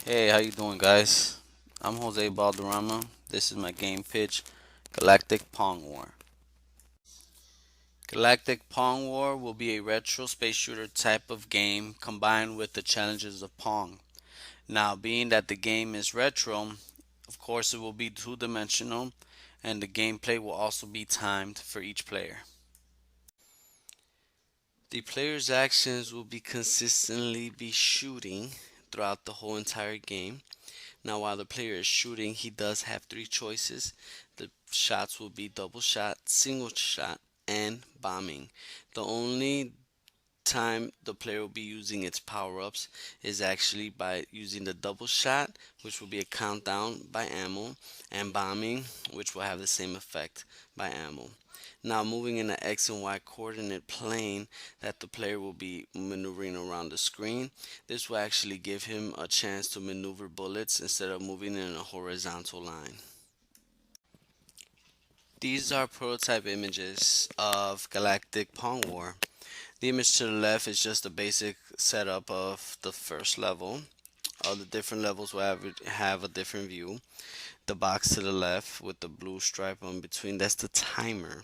Hey, how you doing, guys? I'm Jose Balderrama. This is my game pitch, Galactic Pong War. Galactic Pong War will be a retro space shooter type of game combined with the challenges of Pong. Now, being that the game is retro, of course it will be two-dimensional, and the gameplay will also be timed for each player. The player's actions will be consistently be shooting throughout the whole entire game. Now, while the player is shooting, he does have three choices. The shots will be double shot, single shot, and bombing. The only time the player will be using its power ups is actually by using the double shot, which will be a countdown by ammo, and bombing, which will have the same effect by ammo. Now, moving in the X and Y coordinate plane that the player will be maneuvering around the screen, this will actually give him a chance to maneuver bullets instead of moving in a horizontal line. These are prototype images of Galactic Pong War. The image to the left is just a basic setup of the first level. All the different levels will have a different view. The box to the left with the blue stripe on between, that's the timer.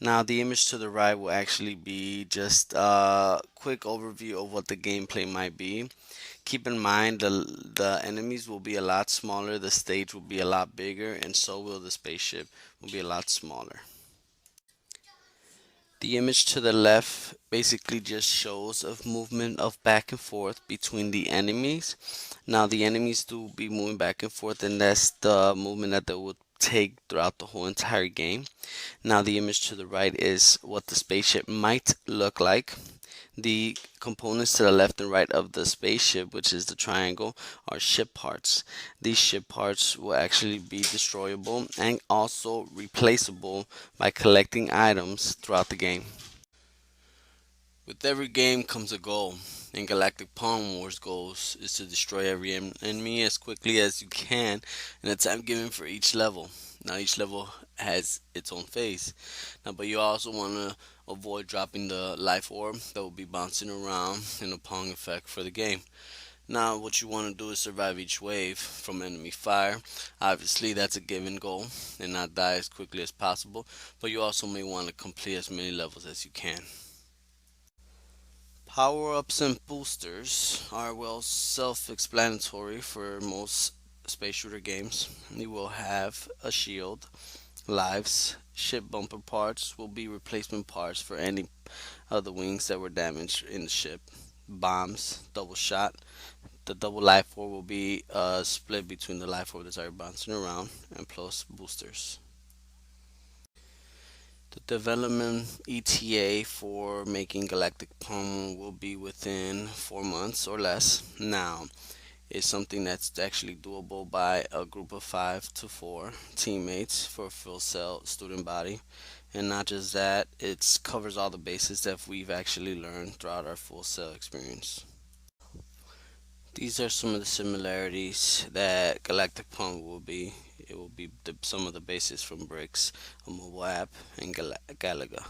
Now the image to the right will actually be just a quick overview of what the gameplay might be. Keep in mind the enemies will be a lot smaller, the stage will be a lot bigger, and so will the spaceship will be a lot smaller. The image to the left basically just shows of movement of back and forth between the enemies. Now the enemies do be moving back and forth, and that's the movement that they would take throughout the whole entire game. Now the image to the right is what the spaceship might look like. The components to the left and right of the spaceship, which is the triangle, are ship parts. These ship parts will actually be destroyable and also replaceable by collecting items throughout the game. With every game comes a goal. In Galactic Pong Wars, goals is to destroy every enemy as quickly as you can in the time given for each level. Now each level has its own phase. Now, but you also want to avoid dropping the life orb that will be bouncing around in a Pong effect for the game. Now, what you want to do is survive each wave from enemy fire. Obviously, that's a given goal and not die as quickly as possible, but you also may want to complete as many levels as you can. Power-ups and boosters are well self-explanatory for most space shooter games. You will have a shield, lives, ship bumper parts will be replacement parts for any of the wings that were damaged in the ship. Bombs, double shot. The double life orb will be split between the life orb that's already bouncing around and plus boosters. The development ETA for making Galactic Pong will be within 4 months or less. Now, it's something that's actually doable by a group of 5 to 4 teammates for a full cell student body. And not just that, it covers all the bases that we've actually learned throughout our full cell experience. These are some of the similarities that Galactic Pong will be. It will be some of the bases from Bricks, a mobile app, and Galaga.